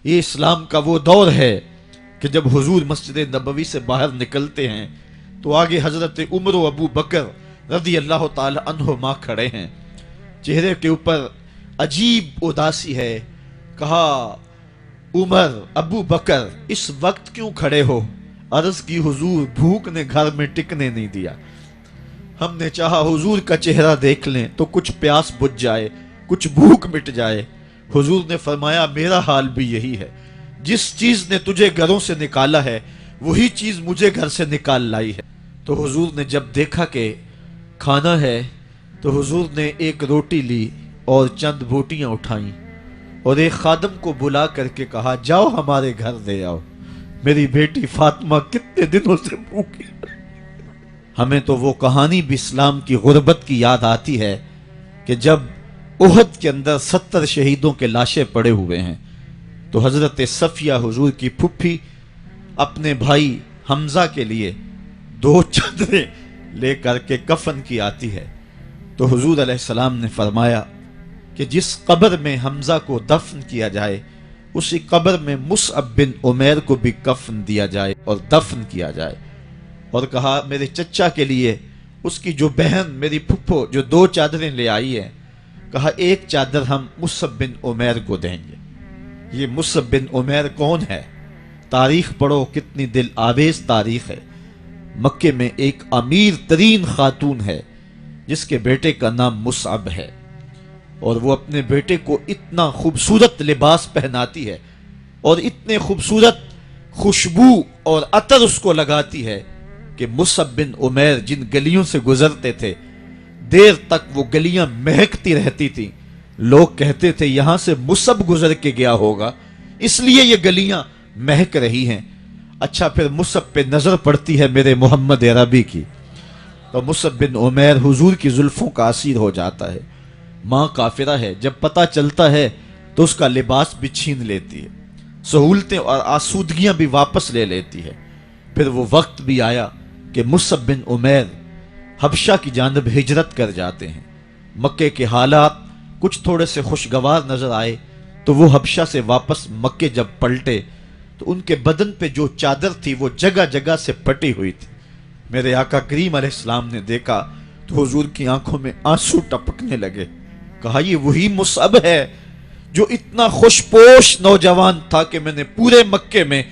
یہ اسلام کا وہ دور ہے کہ جب حضور مسجد نبوی سے باہر نکلتے ہیں تو آگے حضرت عمر و ابو بکر رضی اللہ تعالی عنہما کھڑے ہیں. چہرے کے اوپر عجیب اداسی ہے. کہا عمر ابو بکر اس وقت کیوں کھڑے ہو؟ عرض کی حضور بھوک نے گھر میں ٹکنے نہیں دیا. ہم نے چاہا حضور کا چہرہ دیکھ لیں تو کچھ پیاس بجھ جائے، کچھ بھوک مٹ جائے. حضور نے فرمایا میرا حال بھی یہی ہے. جس چیز نے تجھے گھروں سے نکالا ہے وہی چیز مجھے گھر سے نکال لائی ہے. تو حضور نے جب دیکھا کہ کھانا ہے تو حضور نے ایک روٹی لی اور چند بوٹیاں اٹھائیں اور ایک خادم کو بلا کر کے کہا جاؤ ہمارے گھر دے آؤ، میری بیٹی فاطمہ کتنے دنوں سے بھوکی. ہمیں تو وہ کہانی بھی اسلام کی غربت کی یاد آتی ہے کہ جب احد کے اندر 70 شہیدوں کے لاشیں پڑے ہوئے ہیں تو حضرت صفیہ حضور کی پھپھی اپنے بھائی حمزہ کے لیے 2 چادریں لے کر کے کفن کی آتی ہے. تو حضور علیہ السلام نے فرمایا کہ جس قبر میں حمزہ کو دفن کیا جائے اسی قبر میں مصعب بن عمیر کو بھی کفن دیا جائے اور دفن کیا جائے. اور کہا میرے چچا کے لیے اس کی جو بہن میری پھپھو جو 2 چادریں لے آئی ہیں، کہا ایک چادر ہم مصعب بن عمیر کو دیں گے. یہ مصعب بن عمیر کون ہے؟ تاریخ پڑھو، کتنی دل آویز تاریخ ہے. مکے میں ایک امیر ترین خاتون ہے جس کے بیٹے کا نام مصعب ہے، اور وہ اپنے بیٹے کو اتنا خوبصورت لباس پہناتی ہے اور اتنے خوبصورت خوشبو اور عطر اس کو لگاتی ہے کہ مصعب بن عمیر جن گلیوں سے گزرتے تھے دیر تک وہ گلیاں مہکتی رہتی تھیں. لوگ کہتے تھے یہاں سے مصعب گزر کے گیا ہوگا اس لیے یہ گلیاں مہک رہی ہیں. اچھا پھر مصعب پہ نظر پڑتی ہے میرے محمد عربی کی تو مصعب بن عمیر حضور کی زلفوں کا اسیر ہو جاتا ہے. ماں کافرہ ہے، جب پتہ چلتا ہے تو اس کا لباس بھی چھین لیتی ہے، سہولتیں اور آسودگیاں بھی واپس لے لیتی ہے. پھر وہ وقت بھی آیا کہ مصعب بن عمیر حبشہ کی جانب ہجرت کر جاتے ہیں. مکے کے حالات کچھ تھوڑے سے خوشگوار نظر آئے تو وہ حبشہ سے واپس مکے جب پلٹے تو ان کے بدن پہ جو چادر تھی وہ جگہ جگہ سے پٹی ہوئی تھی. میرے آقا کریم علیہ السلام نے دیکھا تو حضور کی آنکھوں میں آنسو ٹپکنے لگے. کہا یہ وہی مصعب ہے جو اتنا خوش پوش نوجوان تھا کہ میں نے پورے مکے میں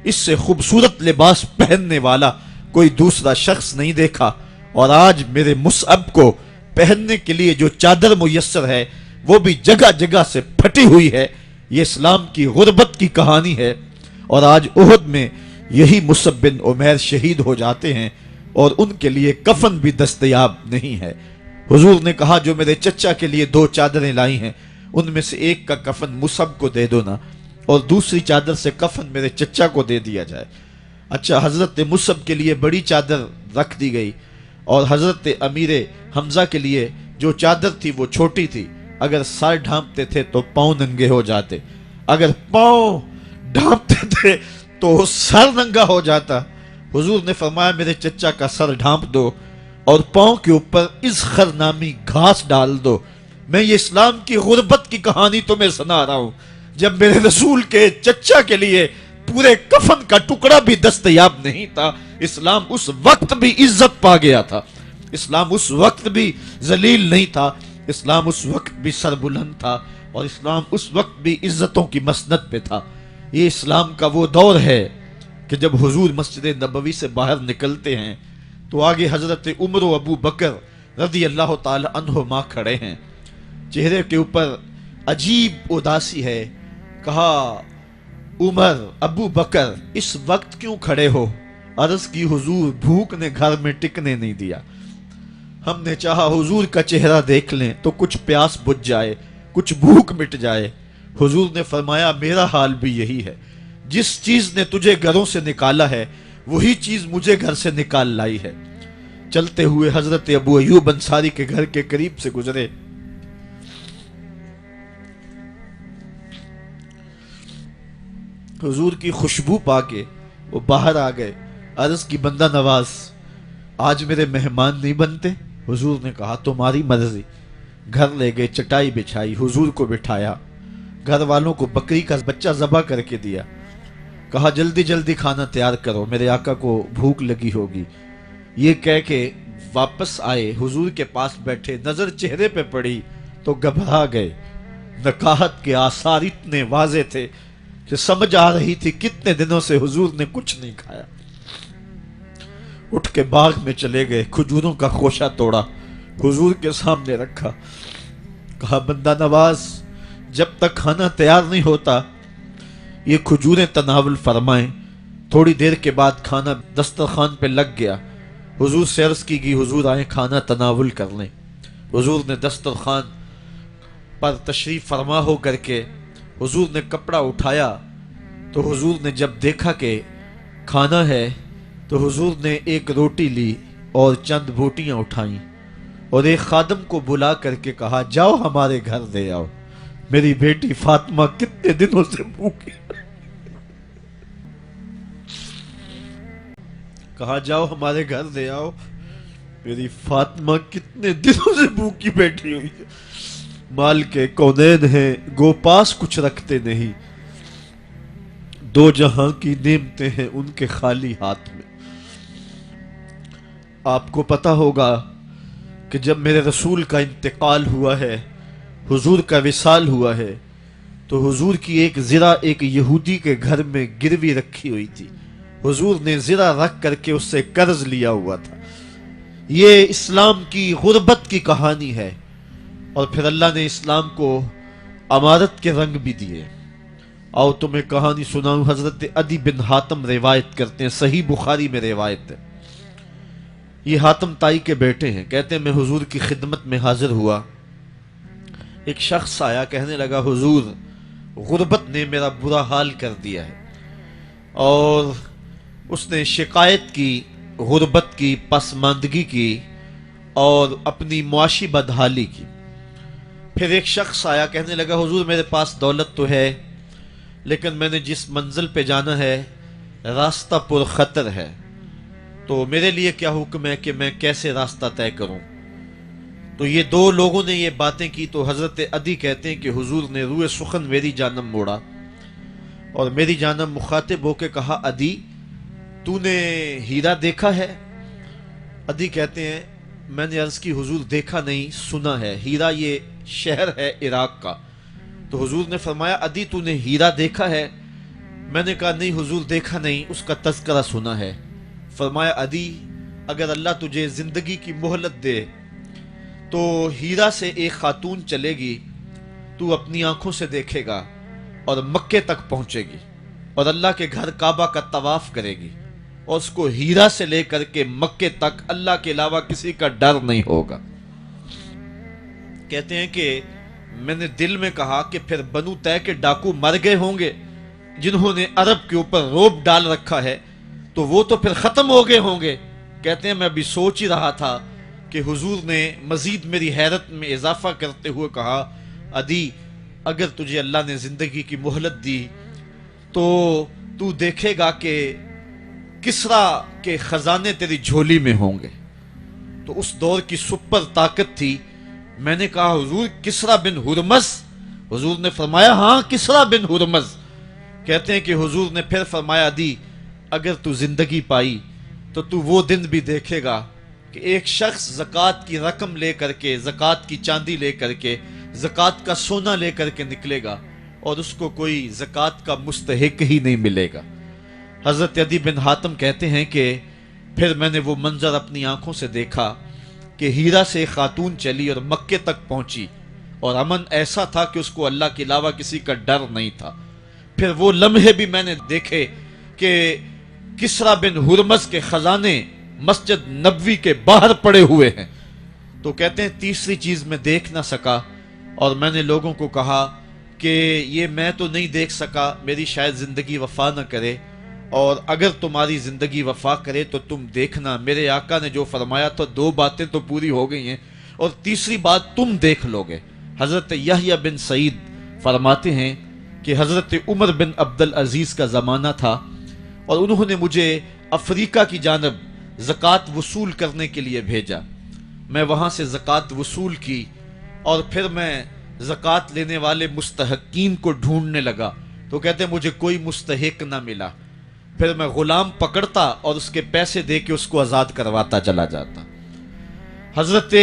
اس سے خوبصورت لباس پہننے والا کوئی دوسرا شخص نہیں دیکھا، اور آج میرے مصعب کو پہننے کے لیے جو چادر میسر ہے وہ بھی جگہ جگہ سے پھٹی ہوئی ہے. یہ اسلام کی غربت کی کہانی ہے. اور آج احد میں یہی مصعب بن عمیر شہید ہو جاتے ہیں اور ان کے لیے کفن بھی دستیاب نہیں ہے. حضور نے کہا جو میرے چچا کے لیے 2 چادریں لائی ہیں ان میں سے ایک کا کفن مصعب کو دے دو نا، اور دوسری چادر سے کفن میرے چچا کو دے دیا جائے. اچھا حضرت مصعب کے لیے بڑی چادر رکھ دی گئی اور حضرت امیر حمزہ کے لیے جو چادر تھی وہ چھوٹی تھی. اگر سر ڈھانپتے تھے تو پاؤں ننگے ہو جاتے، اگر پاؤں ڈھانپتے تھے تو سر ننگا ہو جاتا. حضور نے فرمایا میرے چچا کا سر ڈھانپ دو اور پاؤں کے اوپر اذخر نامی گھاس ڈال دو. میں یہ اسلام کی غربت کی کہانی تمہیں سنا رہا ہوں. جب میرے رسول کے چچا کے لیے پورے کفن کا ٹکڑا بھی دستیاب نہیں تھا، اسلام اس وقت بھی عزت پا گیا تھا. اسلام اس وقت بھی ذلیل نہیں تھا. اسلام اس وقت بھی سربلند تھا، اور اسلام اس وقت بھی عزتوں کی مسند پہ تھا. یہ اسلام کا وہ دور ہے کہ جب حضور مسجد نبوی سے باہر نکلتے ہیں تو آگے حضرت عمر و ابو بکر رضی اللہ تعالی عنہما کھڑے ہیں. چہرے کے اوپر عجیب اداسی ہے. کہا عمر ابو بکر اس وقت کیوں کھڑے ہو؟ عرض کی حضور بھوک نے گھر میں ٹکنے نہیں دیا. ہم نے چاہا حضور کا چہرہ دیکھ لیں تو کچھ پیاس بجھ جائے، کچھ بھوک مٹ جائے. حضور نے فرمایا میرا حال بھی یہی ہے. جس چیز نے تجھے گھروں سے نکالا ہے وہی چیز مجھے گھر سے نکال لائی ہے. چلتے ہوئے حضرت ابو ایوب انصاری کے گھر کے قریب سے گزرے. حضور کی خوشبو پا کے وہ باہر آ گئے. عرض کی بندہ نواز آج میرے مہمان نہیں بنتے؟ حضور نے کہا تمہاری مرضی. گھر لے گئے، چٹائی بچھائی، حضور کو بٹھایا. گھر والوں کو بکری کا بچہ ذبح کر کے دیا، کہا جلدی جلدی کھانا تیار کرو، میرے آقا کو بھوک لگی ہوگی۔ یہ کہہ کے واپس آئے، حضور کے پاس بیٹھے، نظر چہرے پہ پڑی تو گھبرا گئے۔ نکاحت کے آثار اتنے واضح تھے کہ سمجھ آ رہی تھی کتنے دنوں سے حضور نے کچھ نہیں کھایا۔ اٹھ کے باغ میں چلے گئے، کھجوروں کا خوشہ توڑا، حضور کے سامنے رکھا، کہا بندہ نواز جب تک کھانا تیار نہیں ہوتا یہ کھجوریں تناول فرمائیں۔ تھوڑی دیر کے بعد کھانا دسترخوان پہ لگ گیا، حضور سے عرض کی گئی حضور آئیں کھانا تناول کر لیں۔ حضور نے دسترخوان پر تشریف فرما ہو کر کے حضور نے کپڑا اٹھایا تو حضور نے جب دیکھا کہ کھانا ہے تو حضور نے ایک روٹی لی اور چند بوٹیاں اٹھائیں اور ایک خادم کو بلا کر کے کہا جاؤ ہمارے گھر دے آؤ، میری بیٹی فاطمہ کتنے دنوں سے بھوکی۔ کہا جاؤ ہمارے گھر دے آؤ، میری فاطمہ کتنے دنوں سے بھوکی بیٹھی ہوئی ہے۔ مال کے کونین ہیں گو پاس کچھ رکھتے نہیں، دو جہاں کی نعمتیں ہیں ان کے خالی ہاتھ میں۔ آپ کو پتا ہوگا کہ جب میرے رسول کا انتقال ہوا ہے، حضور کا وصال ہوا ہے، تو حضور کی ایک زرہ ایک یہودی کے گھر میں گروی رکھی ہوئی تھی، حضور نے زرہ رکھ کر کے اس سے قرض لیا ہوا تھا۔ یہ اسلام کی غربت کی کہانی ہے، اور پھر اللہ نے اسلام کو امارت کے رنگ بھی دیے۔ آؤ تمہیں کہانی سناؤں، حضرت عدی بن حاتم روایت کرتے ہیں، صحیح بخاری میں روایت ہے۔ یہ حاتم تائی کے بیٹے ہیں، کہتے ہیں میں حضور کی خدمت میں حاضر ہوا، ایک شخص آیا کہنے لگا حضور غربت نے میرا برا حال کر دیا ہے، اور اس نے شکایت کی، غربت کی، پسماندگی کی اور اپنی معاشی بدحالی کی۔ پھر ایک شخص آیا کہنے لگا حضور میرے پاس دولت تو ہے لیکن میں نے جس منزل پہ جانا ہے راستہ پر خطر ہے، تو میرے لیے کیا حکم ہے کہ میں کیسے راستہ طے کروں؟ تو یہ دو لوگوں نے یہ باتیں کی تو حضرت عدی کہتے ہیں کہ حضور نے روئے سخن میری جانب موڑا اور میری جانب مخاطب ہو کے کہا عدی تو نے ہیرا دیکھا ہے؟ عدی کہتے ہیں میں نے عرض کی حضور دیکھا نہیں، سنا ہے، ہیرا یہ شہر ہے عراق کا۔ تو حضور نے فرمایا عدی تو نے ہیرا دیکھا ہے؟ میں نے کہا نہیں حضور دیکھا نہیں، اس کا تذکرہ سنا ہے۔ فرمایا عدی اگر اللہ تجھے زندگی کی مہلت دے تو ہیرا سے ایک خاتون چلے گی، تو اپنی آنکھوں سے دیکھے گا اور مکے تک پہنچے گی اور اللہ کے گھر کعبہ کا طواف کرے گی، اور اس کو ہیرا سے لے کر کے مکے تک اللہ کے علاوہ کسی کا ڈر نہیں ہوگا۔ کہتے ہیں کہ میں نے دل میں کہا کہ پھر بنو طے کے ڈاکو مر گئے ہوں گے جنہوں نے عرب کے اوپر روب ڈال رکھا ہے، تو وہ تو پھر ختم ہو گئے ہوں گے۔ کہتے ہیں میں ابھی سوچ ہی رہا تھا کہ حضور نے مزید میری حیرت میں اضافہ کرتے ہوئے کہا عدی اگر تجھے اللہ نے زندگی کی مہلت دی تو تو دیکھے گا کہ کسرا کے خزانے تیری جھولی میں ہوں گے۔ تو اس دور کی سپر طاقت تھی۔ میں نے کہا حضور کسرا بن ہرمز؟ حضور نے فرمایا ہاں کسرا بن ہرمز۔ کہتے ہیں کہ حضور نے پھر فرمایا عدی اگر تو زندگی پائی تو تو وہ دن بھی دیکھے گا کہ ایک شخص زکوٰۃ کی رقم لے کر کے، زکوٰۃ کی چاندی لے کر کے، زکوٰۃ کا سونا لے کر کے نکلے گا اور اس کو کوئی زکوٰۃ کا مستحق ہی نہیں ملے گا۔ حضرت عدی بن حاتم کہتے ہیں کہ پھر میں نے وہ منظر اپنی آنکھوں سے دیکھا کہ ہیرا سے ایک خاتون چلی اور مکے تک پہنچی، اور امن ایسا تھا کہ اس کو اللہ کے علاوہ کسی کا ڈر نہیں تھا۔ پھر وہ لمحے بھی میں نے دیکھے کہ کسرا بن ہرمز کے خزانے مسجد نبوی کے باہر پڑے ہوئے ہیں۔ تو کہتے ہیں تیسری چیز میں دیکھ نہ سکا، اور میں نے لوگوں کو کہا کہ یہ میں تو نہیں دیکھ سکا، میری شاید زندگی وفا نہ کرے، اور اگر تمہاری زندگی وفا کرے تو تم دیکھنا میرے آقا نے جو فرمایا تھا دو باتیں تو پوری ہو گئی ہیں، اور تیسری بات تم دیکھ لو گے۔ حضرت یحییٰ بن سعید فرماتے ہیں کہ حضرت عمر بن عبدالعزیز کا زمانہ تھا اور انہوں نے مجھے افریقہ کی جانب زکوٰۃ وصول کرنے کے لیے بھیجا۔ میں وہاں سے زکوٰۃ وصول کی اور پھر میں زکوٰۃ لینے والے مستحقین کو ڈھونڈنے لگا تو کہتے ہیں مجھے کوئی مستحق نہ ملا، پھر میں غلام پکڑتا اور اس کے پیسے دے کے اس کو آزاد کرواتا چلا جاتا۔ حضرت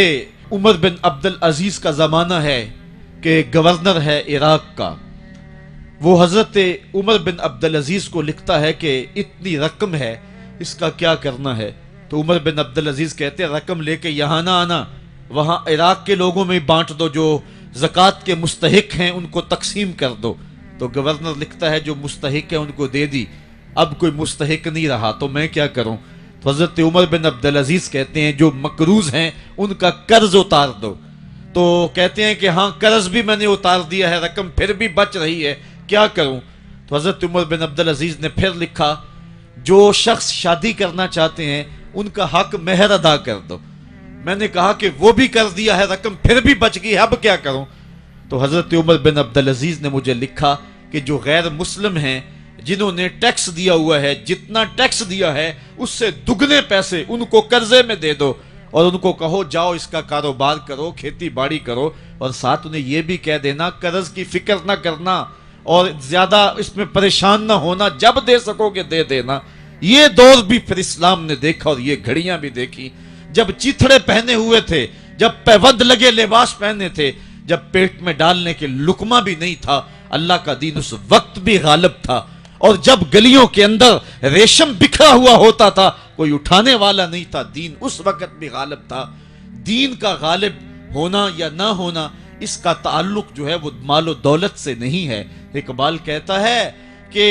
عمر بن عبد العزیز کا زمانہ ہے کہ گورنر ہے عراق کا، وہ حضرت عمر بن عبد العزیز کو لکھتا ہے کہ اتنی رقم ہے، اس کا کیا کرنا ہے؟ تو عمر بن عبد العزیز کہتے ہیں رقم لے کے یہاں نہ آنا، وہاں عراق کے لوگوں میں بانٹ دو، جو زکوٰۃ کے مستحق ہیں ان کو تقسیم کر دو۔ تو گورنر لکھتا ہے جو مستحق ہے ان کو دے دی، اب کوئی مستحق نہیں رہا تو میں کیا کروں؟ تو حضرت عمر بن عبد العزیز کہتے ہیں جو مقروض ہیں ان کا قرض اتار دو۔ تو کہتے ہیں کہ ہاں قرض بھی میں نے اتار دیا ہے، رقم پھر بھی بچ رہی ہے، کیا کروں؟ تو حضرت عمر بن عبد العزیز نے پھر لکھا جو شخص شادی کرنا چاہتے ہیں ان کا حق مہر ادا کر دو۔ میں نے کہا کہ وہ بھی کر دیا ہے، رقم پھر بھی بچ گئی، اب کیا کروں؟ تو حضرت عمر بن عبد العزیز نے مجھے لکھا کہ جو غیر مسلم ہیں جنہوں نے ٹیکس دیا ہوا ہے، جتنا ٹیکس دیا ہے اس سے دگنے پیسے ان کو قرضے میں دے دو، اور ان کو کہو جاؤ اس کا کاروبار کرو، کھیتی باڑی کرو، اور ساتھ انہیں یہ بھی کہہ دینا قرض کی فکر نہ کرنا اور زیادہ اس میں پریشان نہ ہونا، جب دے سکو گے دے دینا۔ یہ دور بھی پھر اسلام نے دیکھا اور یہ گھڑیاں بھی دیکھی، جب چیتھڑے پہنے ہوئے تھے، جب پیوند لگے لباس پہنے تھے، جب پیٹ میں ڈالنے کے لقمہ بھی نہیں تھا، اللہ کا دین اس وقت بھی غالب تھا، اور جب گلیوں کے اندر ریشم بکھرا ہوا ہوتا تھا کوئی اٹھانے والا نہیں تھا، دین اس وقت بھی غالب تھا۔ دین کا غالب ہونا یا نہ ہونا اس کا تعلق جو ہے وہ مال و دولت سے نہیں ہے۔ اقبال کہتا ہے کہ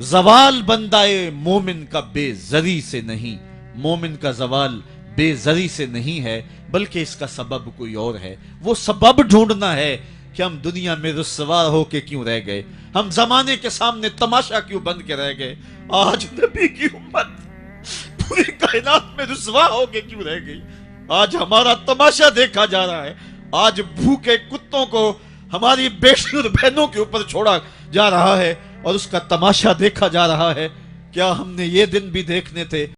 زوال بندہ مومن کا بے زری سے نہیں، مومن کا زوال بے زری سے نہیں ہے بلکہ اس کا سبب کوئی اور ہے۔ وہ سبب ڈھونڈنا ہے کہ ہم دنیا میں رسوا ہو کے کیوں رہ گئے، ہم زمانے کے سامنے تماشا کیوں بن کے رہ گئے، آج نبی کی امت پوری کائنات میں رسوا ہو کے کیوں رہ گئی، آج ہمارا تماشا دیکھا جا رہا ہے، آج بھوکے کتوں کو ہماری بیٹی اور بہنوں کے اوپر چھوڑا جا رہا ہے اور اس کا تماشا دیکھا جا رہا ہے۔ کیا ہم نے یہ دن بھی دیکھنے تھے؟